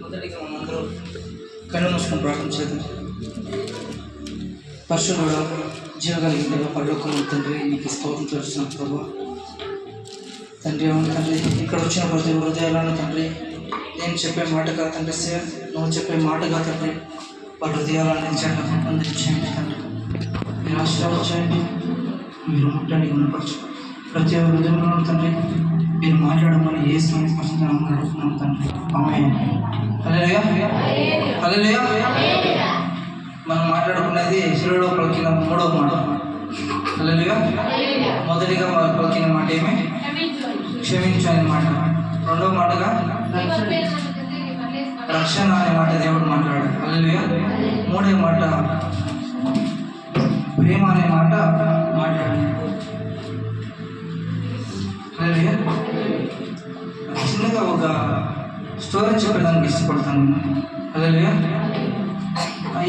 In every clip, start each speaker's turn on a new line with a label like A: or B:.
A: మొదటిగా మనందరూ కళ్ళు మూసుకొని ప్రార్థన చేద్దాం. పరిశుద్ధుడా, జీవగలిగిన దేవ, పరలోకము తండ్రి, నీకు స్తోత్రం చేస్తున్నాం ప్రభు. తండ్రి, అవును తండ్రి, ఇక్కడ వచ్చిన ప్రతి హృదయాలను తండ్రి, నేను చెప్పే మాటగా తండ్రి సేవ్, నువ్వు చెప్పే మాటగా తండ్రి, వాళ్ళ హృదయాలను అందించండి తండ్రి. మీరు ఆశీర్వదించండి, మీరు ముట్టండి, గుణపరచు. ప్రతి ఒక్క హృదయంలో తండ్రి మీరు మాట్లాడమని ఏ సమయం పరిస్థితులను అడుగుతున్నాం తండ్రి. ఆమేన్. హల్లెలూయా, హల్లెలూయా. మనం మాట్లాడుకున్నది శిలువలో పలికిన మూడవ మాట. హల్లెలూయా. మొదటిగా పలికిన మాట ఏమి? క్షమించు అనే మాట. రెండవ మాటగా రక్షణ అనే మాట దేవుడు మాట్లాడాడు. హల్లెలూయా. మూడవ మాట ప్రేమ అనే మాట మాట్లాడాడు. హల్లెలూయా. చిన్నగా ఒక స్టోరీ చెప్పడానికి ఇష్టపడతాను. హల్లెలూయా.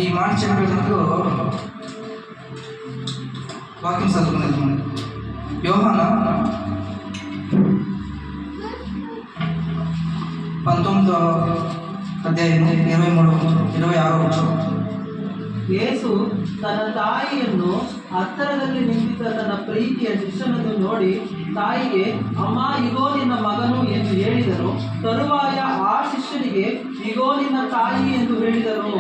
A: ఈ మాట చెప్పేటప్పుడు వాక్యం చదువుకునేది మనం యోహాను 19వ అధ్యాయం 23-26 వచనం.
B: ಯೇಸು ತನ್ನ ತಾಯಿಯನ್ನು ಹತ್ತಿರದಲ್ಲಿ ನಿಂತಿದ್ದ ತನ್ನ ಪ್ರೀತಿಯ ಶಿಷ್ಯನನ್ನು ನೋಡಿ ತಾಯಿಗೆ, ಅಮ್ಮ, ಇಗೋ ನಿನ್ನ ಮಗನು ಎಂದು ಹೇಳಿದರು. ತರುವಾಯ ಆ ಶಿಷ್ಯನಿಗೆ, ಇಗೋ ನಿನ್ನ ತಾಯಿ ಎಂದು ಹೇಳಿದರು.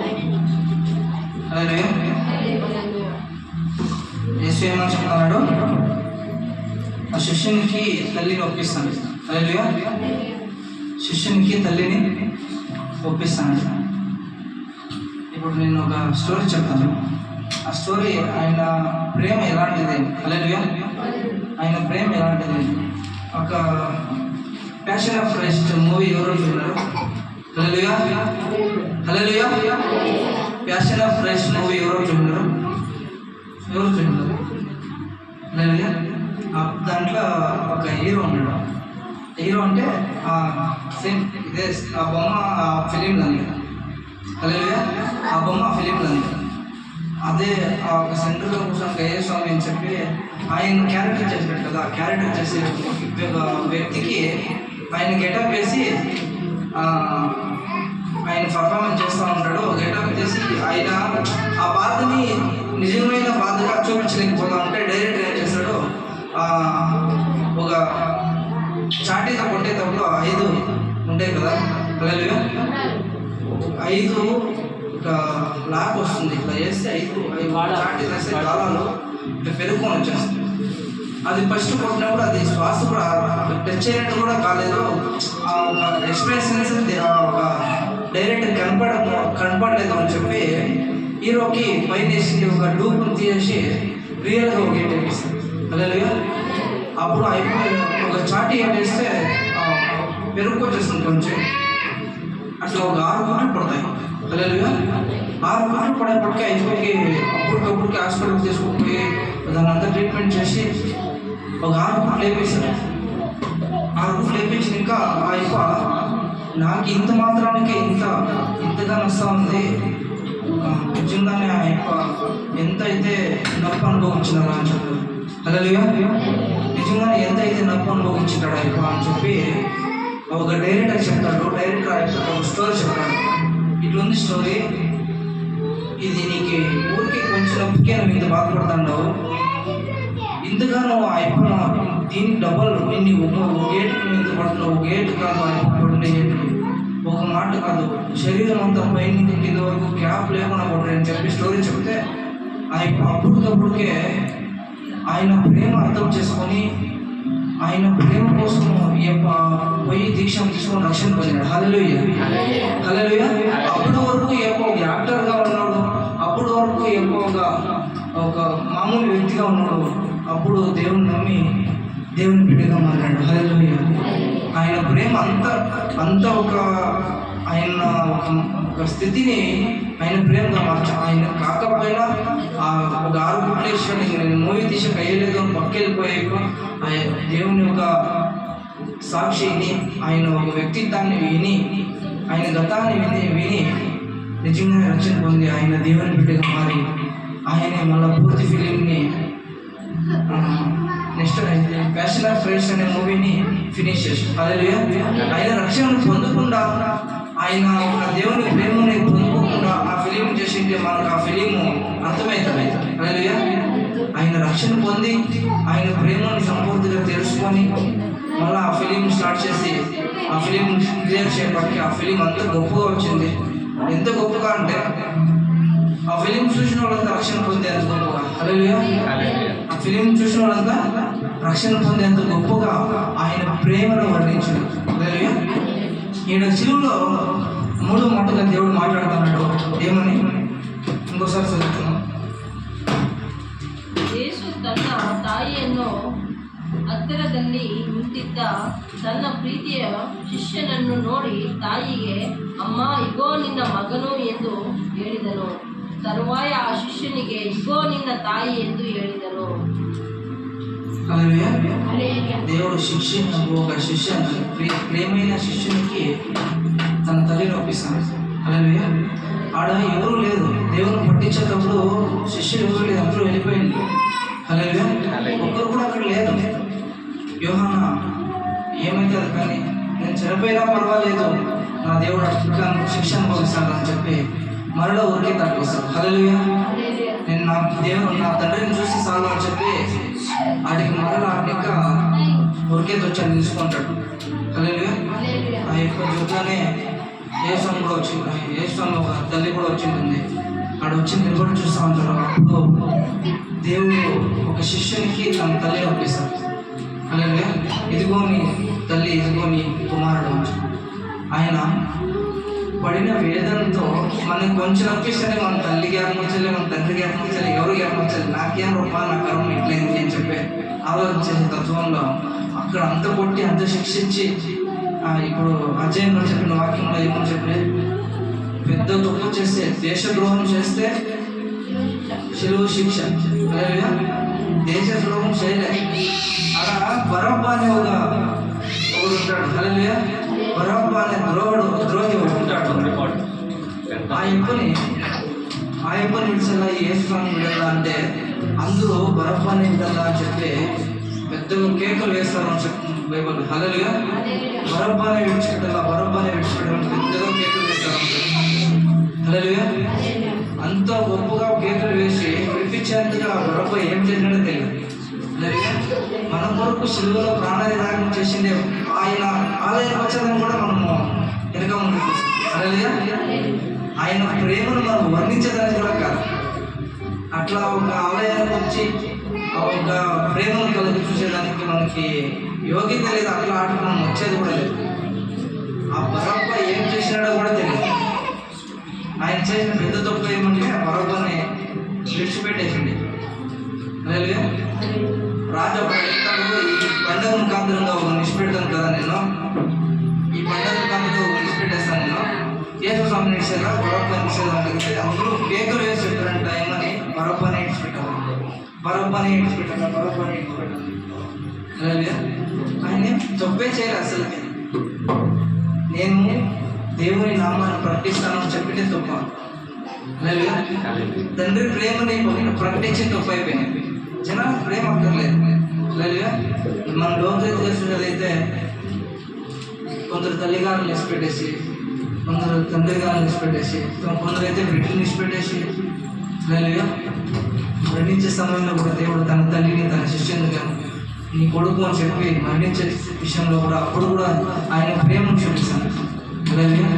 A: యేసు ఏమని చెప్తున్నాడు? ఆ శిష్యునికి తల్లిని ఒప్పిస్తాను. హల్లెలూయా. శిష్యునికి తల్లిని ఒప్పిస్తాను. ఇప్పుడు నేను ఒక స్టోరీ చెప్తాను. ఆ స్టోరీ ఆయన ప్రేమ ఎలాంటిది? హల్లెలూయా. ఆయన ప్రేమ ఎలాంటిది? ఒక ప్యాషన్ ఆఫ్ క్రైస్ట్ మూవీ ఎవరు చూడారు? హల్లెలూయా, హల్లెలూయా. ప్యాషన్ ఆఫ్ క్రైస్ట్ మూవీ ఎవరు చూడారు? ఎవరు చూడారు? హల్లెలూయా. దాంట్లో ఒక హీరో ఉన్నాడు. హీరో అంటే సేమ్ ఇదే ఆ బొమ్మ ఫిలింలో ఉంది. హల్లెలూయా. ఆ బొమ్మ ఫిలింలో ఉంది. అదే ఒక సెంటర్లో కూర్చొని గయ్య స్వామి అని చెప్పి ఆయన క్యారెక్టర్ చేసినట్టు కదా. ఆ క్యారెక్టర్ చేసే వ్యక్తికి ఆయన గెటప్ వేసి ఆయన పర్ఫార్మెన్స్ చేస్తూ ఉంటాడు. గెటప్ చేసి ఆయన ఆ బాధని నిజమైన బాధగా చూపించలేకపోతా ఉంటే డైరెక్టర్ ఏం చేస్తాడు, ఒక చాటీతో కొట్టేటప్పుడు 5 ఉంటాయి కదా. హల్లెలూయా. 5 ఒక లాక్ వస్తుంది. ఇట్లా చేస్తే 5 చాటి వేస్తే కాలాలు ఇట్లా పెరుగుకొని వచ్చేస్తుంది. అది ఫస్ట్ కొట్టినప్పుడు అది శ్వాస కూడా టచ్ అయినట్టు కూడా కాలేదు. ఒక ఎక్స్ప్రెషన్స్ ఒక డైరెక్ట్ కనపడలేదు అని చెప్పి హీరోకి పైన వేసి ఒక డూప్ను తీసేసి రియల్గా ఒక గేట్ వేపిస్తుంది. హల్లెలూయా. అప్పుడు అయిపోయి ఒక చాటి ఏం చేస్తే పెరుగుకొచ్చేస్తుంది కొంచెం. అట్లా ఒక 6 గుంటలు పడతాయి. హల్లెలూయా. 6 గుంటలు పడేపటికి అయిపోయి అప్పటికప్పుడుకి హాస్పిటల్కి తీసుకుపోయి దాని అంతా ట్రీట్మెంట్ చేసి ఒక 6 గుంటలు వేపేశారు. 6 గుంటలు వేపించిన ఇంకా అయిపో నాకు ఇంత మాత్రానికి ఇంతగా నష్టం ఉంది. నిజంగానే అయిపో ఎంత అయితే నొప్పి అనుభవించినారా అని చెప్పారు. హల్లెలూయా. నిజంగానే ఎంత అయితే నొప్పి అనుభవించాడు అయిపో అని చెప్పి ఒక డైరెక్టర్ చెప్తాడు. డైరెక్టర్ అయిపోతే ఒక స్టోరీ చెప్తాడు. ఇట్లుంది స్టోరీ, ఇది నీకు ఊరికి కొంచెం నొప్పికే నువ్వు ఇంత బాధపడుతున్నావు, ఇంతగా నువ్వు అయిపోయిన దీనికి డబ్బులు నిన్ను ఒక గేటుకి నువ్వు ఇంత పడుతున్నావు. ఒక గేటు కాదు, అయిపోతుండే గేటు ఒక మాట కాదు, శరీరం అంతా పైన కింద వరకు క్యాప్ లేకుండా పడుతుంది అని చెప్పి స్టోరీ చెప్తే అప్పటికప్పుడుకే ఆయన ప్రేమ అర్థం చేసుకొని ఆయన ప్రేమ కోసం పోయి దీక్ష తీసుకొని రక్షణ పొందాడు. హల్లెలూయా, హల్లెలూయా. అప్పటి వరకు ఒక యాక్టర్గా ఉన్నాడు. అప్పటి వరకు ఒక మామూలు వ్యక్తిగా ఉన్నాడు. అప్పుడు దేవుని నమ్మి దేవుని బిడ్డగా మారాడు. హల్లెలూయా. ఆయన ప్రేమ అంత ఆయన ఒక స్థితిని ఆయన ప్రేమగా మార్చు. ఆయన కాకపోయినా ఒక 6 గుంటలు వేసాడు. నేను మూవీ తీసి కయ్యలేదు అని పక్కెళ్ళిపోయాక దేవుని ఒక సాక్షిని, ఆయన ఒక వ్యక్తిత్వాన్ని విని, ఆయన గతాన్ని విని నిజంగా రక్షణ పొంది ఆయన దేవుని బిడ్డగా మారి ఆయనే మళ్ళీ పూర్తి ఫిలింని నెక్స్ట్ ప్యాషన్ ఆఫ్ క్రైస్ట్ అనే మూవీని ఫినిష్ చేశాడు. హల్లెలూయా. ఆయన రక్షణ పొందకుండా ఆయన ఒక దేవుని ప్రేమని పొందుకోకుండా ఆ ఫిలిం చేసింటే మనకు ఆ ఫిలిము అర్థమవుతుంది. హల్లెలూయా. ఆయన రక్షణ పొంది ఆయన ప్రేమని సంపూర్తిగా తెలుసుకొని మళ్ళీ ఆ ఫిలిం స్టార్ట్ చేసి ఆ ఫిలిం క్లియర్ చేయబట్టి ఆ ఫిలిం అంత గొప్పగా వచ్చింది. ఎంత గొప్పగా అంటే ఆ ఫిలిం చూసిన వాళ్ళంతా రక్షణ పొందేంత గొప్పగా. హల్లెలూయా. ఆ ఫిలిం చూసిన వాళ్ళంతా రక్షణ పొందేంత గొప్పగా ఆయన ప్రేమను వర్ణించింది. హల్లెలూయా. ఈయన శిలువలో 3 మాటగా దేవుడు మాట్లాడుతున్నాడు. ఏమని? ఇంకోసారి చదువుతున్నాం.
C: ಯೇಸು ತನ್ನ ತಾಯಿಯನ್ನು ಹತ್ತಿರದಲ್ಲಿ ನಿಂತಿದ್ದ ತನ್ನ ಪ್ರೀತಿಯ ಶಿಷ್ಯನನ್ನು ನೋಡಿ ತಾಯಿಗೆ, ಅಮ್ಮ ಇಗೋ ನಿನ್ನ ಮಗನು ಎಂದು ಹೇಳಿದನು. ತರುವಾಯ ಆ ಶಿಷ್ಯನಿಗೆ, ಇಗೋ ನಿನ್ನ ತಾಯಿ ಎಂದು ಹೇಳಿದನು.
A: దేవుడు ఒక శిష్యుని ప్రేమైన శిష్యునికి తన తల్లిని ఒప్పిస్తాడు. హల్లెలూయా. ఆడ ఎవరు లేదు, దేవుని పట్టించేటప్పుడు శిష్యులు ఎవరు లేదు, అందరూ వెళ్ళిపోయింది. హల్లెలూయా. ఒక్కరు కూడా అక్కడ లేదు. యోహానా ఏమైతే అది కానీ నేను చనిపోయినా పర్వాలేదు, నా దేవుడు శిక్ష అనుభవిస్తాను అని చెప్పి మరలో ఊరికే తగ్గిస్తాడు. హల్లెలూయా. నేను నా తండ్రిని చూసి చాలు అని చెప్పి వాటికి మరలా ఇంకా ఊరికే వచ్చాను తీసుకుంటాడు. హల్లెలూయా. ఆ యొక్క యుద్ధాన్ని ఏసం కూడా వచ్చింది, ఏసంలో ఒక తల్లి కూడా వచ్చింటుంది. ఆడ వచ్చి నిలబడి చూస్తూ ఉంటారు. అప్పుడు దేవుడు ఒక శిష్యునికి తన తల్లి ఒప్పిస్తాడు. హల్లెలూయా. ఇదిగో నీ తల్లి, ఇదిగో నీ కుమారుడు. ఆయన పడిన వేదనతో మనకి కొంచెం అనిపిస్తేనే మన తల్లి జ్ఞాపకం, మన తండ్రి జ్ఞాపకం, ఎవరు జ్ఞాపకం, నాకేం రూపా నా కర్మ ఇట్లయింది అని చెప్పి ఆలోచించే తత్వంలో అక్కడ అంత కొట్టి అంత శిక్షించి ఇప్పుడు అజయంలో చెప్పిన వాక్యంలో ఏమని చెప్పి పెద్ద తప్పు చేస్తే, దేశద్రోహం చేస్తే శిలువ శిక్ష. హల్లెలూయా. దేశద్రోహం చేయలేదు. అలా బరబ్బా అనే ఒకడు ఉంటాడు. హల్లెలూయా. బరబ్బా అనే ద్రోహి ఉంటాడు. ఆ యప్పని విడిచల్లా ఏసుని విడాలా అంటే అందరూ బరబ్బాని విడాలా అని చెప్పి పెద్దగా కేకలు వేస్తారు అని చెప్పి బైబిల్. హల్లెలూయా. బరబ్బాని విడిచిపెట్టాలా, బరబ్బాని విడిచిపెట్టాలని పెద్దగా కేకలు వేస్తారు. హల్లెలూయా. అంత గొప్పగా కేకలు వేసి విడిపించేంతగా బరబ్బా ఏం చేసినాడో తెలియదు. మన కొరకు శిలువలో ప్రాణాయాగం చేసిండే ఆయన ఆలయం వచ్చేదని కూడా మనము వెనక ఉంది. హల్లెలూయా. ఆయన ప్రేమను మనం వర్ణించేదానికి కూడా కాదు, అట్లా ఒక ఆలయానికి వచ్చి ఒక ప్రేమను కలిగి చూసేదానికి మనకి యోగ్యత లేదు. అట్లా ఆటకు మనం వచ్చేది కూడా లేదు. ఆ బరబ్బ ఏం చేసినాడో కూడా తెలియదు. ఆయన చేసిన పెద్ద తప్పు ఏమంటే బరబ్బని విడిచిపెట్టేసింది. హల్లెలూయా. రాజు అప్పుడు అడుగుతాడు, ఈ పండుగ ముఖాంతరంగా ఒక నిష్పెడతాను కదా నేను, ఈ పండుగ ముఖాంతరంగా ఒక నిష్పెట్టేస్తాను నేను, యేసు స్వామిని ఇచ్చేదా బరబ్బని ఇచ్చేదా అడిగితే అందరూ కేకులు వేసి చెప్పారంట. ఏమని? బరబ్బని ఇచ్చిపెట్టాలి, బరబ్బని ఇచ్చిపెట్టాలి, బరబ్బని ఇచ్చిపెట్టాలి. హల్లెలూయా. ఆయన తప్పే చేయలేదు అసలు. నేను దేవుని నామాన్ని ప్రకటిస్తానని చెప్పితే తప్ప. హల్లెలూయా. తండ్రి ప్రేమని ప్రకటించి తప్పు అయిపోయింది. జనాలకు ప్రేమ అక్కర్లేదు. హల్లెలూయా. మన లోకరీతిగా చూసినట్లయితే కొందరు తల్లిగారులు నిలిచిపెట్టేసి, కొందరు తండ్రి గారిని నిలిచిపెట్టేసి, కొందరైతే బిడ్డలు నిలిచిపెట్టేసి, హల్లెలూయా, మరణించే సమయంలో కూడా దేవుడు తన తల్లిని తన శిష్యునిగా నీ కొడుకు అని చెప్పి మరణించే విషయంలో కూడా అప్పుడు కూడా ఆయన ప్రేమను చూపిస్తాను. హల్లెలూయా.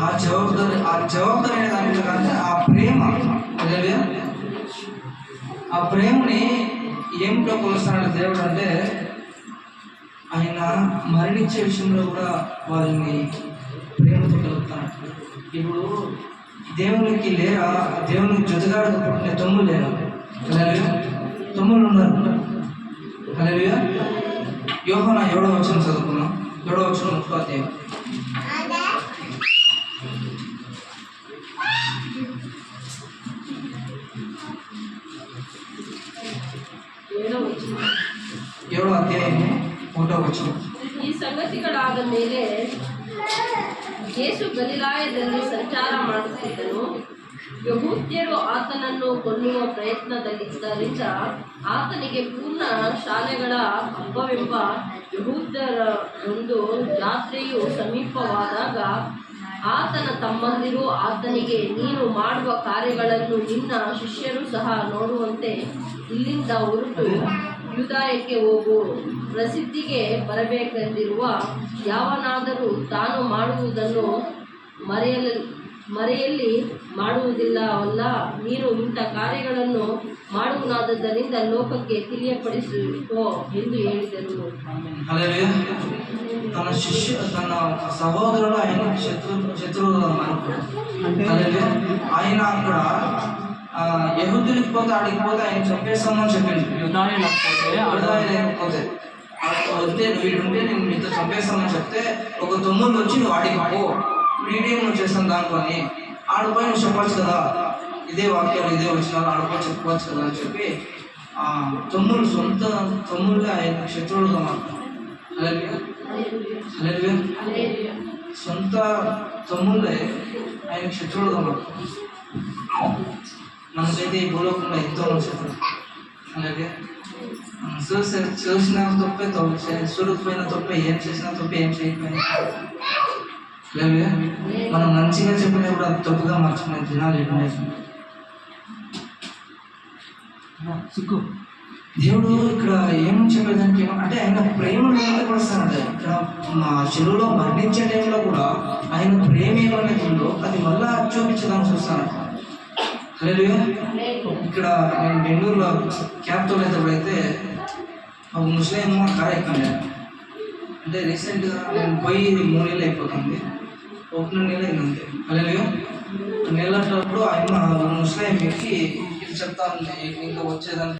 A: ఆ జవాబుదారి అనే దాంట్లో కంటే ఆ ప్రేమ, హల్లెలూయా, ఆ ప్రేమని ఏమిటో కొలుస్తాడు దేవుడు అంటే ఆయన మరణించే విషయంలో కూడా వాళ్ళని ప్రేమతో కలుగుతాడు. ఇప్పుడు దేవునికి లేరా, దేవునికి జొతగాడు పుట్టిన తమ్ముడు లేరా? హల్లెలూయా. తమ్ముళ్ళు ఉన్నారు. హల్లెలూయా. యోహానా 7వ వచనం చదువుకున్నాం. 7వ వచనం 30వ అధ్యాయం. ఏడవ అధ్యాయం 1వ వచనం.
C: ಈ ಸಂಗತಿಗಳಾದ ಮೇಲೆ ಯೇಸು ಗಲಿಲಾಯದಲ್ಲಿ ಸಂಚಾರ ಮಾಡುತ್ತಿದ್ದನು. ಯಹೂದ್ಯರು ಆತನನ್ನು ಕೊಲ್ಲುವ ಪ್ರಯತ್ನದಲ್ಲಿದ್ದರಿಂದ ಆತನಿಗೆ ಪೂರ್ಣ ಶಾಲೆಗಳ ಹಬ್ಬವೆಂಬ ಯಹೂದ್ಯರ ಒಂದು ಜಾತ್ರೆಯು ಸಮೀಪವಾದಾಗ ಆತನ ತಮ್ಮಂದಿರು ಆತನಿಗೆ, ನೀನು ಮಾಡುವ ಕಾರ್ಯಗಳನ್ನು ನಿನ್ನ ಶಿಷ್ಯರು ಸಹ ನೋಡುವಂತೆ ಇಲ್ಲಿಂದ ಹೊರಟು ಯೂದಾಯಕ್ಕೆ ಹೋಗು. ಪ್ರಸಿದ್ಧಿಗೆ ಬರಬೇಕೆಂದಿರುವ ಯಾವನಾದರೂ ತಾನು ಮಾಡುವುದನ್ನು ಮರೆಯಲ್ಲಿ ಮಾಡುವುದಿಲ್ಲವಲ್ಲ. ನೀನು ಇಂಥ ಕಾರ್ಯಗಳನ್ನು ಮಾಡುವನಾದ್ದರಿಂದ ಲೋಕಕ್ಕೆ ತಿಳಿಯಪಡಿಸಿಕೋ ಎಂದು ಹೇಳಿದರು.
A: తన తన సహోదరుడు ఆయన శత్రువుగా అనుకోడు. ఆయన అక్కడ యెహూదులకు పోతే ఆడికి పోతే ఆయన చంపేస్తామని చెప్పింది.
B: యూదాయ
A: లేకపోతే వస్తే వీడుంటే నేను మీతో చంపేస్తామని చెప్తే ఒక తొమ్మిది వచ్చి నువ్వు ఆడికి పో, నీడేం నువ్వు చేస్తాను దాంట్లోని ఆడిపోయి నువ్వు చెప్పచ్చు కదా, ఇదే వాక్యాలు ఇదే వచ్చినాలు ఆడిపోయి చెప్పుకోవచ్చు కదా అని చెప్పి తమ్ముళ్ళు సొంత తమ్ముళ్ళే ఆయన శత్రువులుగా మాట్లాడు. సొంత తమ్ముళ్ళే ఆయన శత్రువులుగా మాట్లాడు. మనకైతే ఈ భూలోకంలో ఎంతో శత్రువు. అలాగే చూసిన తప్పే చూడకపోయిన తప్పే, ఏం చేసినా తప్పే, ఏం చేయకపోయినా అలాగే మనం మంచిగా చెప్పినా కూడా అది తప్పుగా మార్చుకునే దినాలు
B: సిగ్గు.
A: దేవుడు ఇక్కడ ఏం చెప్పేదానికి అంటే ఆయన ప్రేమను వ్యక్తపరుస్తానంట. ఇక్కడ మా చెరువులో మరణించే టైంలో కూడా ఆయన ప్రేమ ఏమనేది ఉందో అది మళ్ళా చూపించడానికి చూస్తానంట. లేదు ఇక్కడ నేను బెంగళూరులో క్యాబ్తో వెళ్తే ఒక ముస్లిం కార్ ఎక్కాను. అంటే రీసెంట్గా నేను పోయి 3 నెలలు అయిపోతుంది, 1 నెల అయిందంతే. అలాగే నెలటప్పుడు ఆయన ముస్లిం ఎక్కి ఇది చెప్తా ఉంది ఇంకా వచ్చేదానికి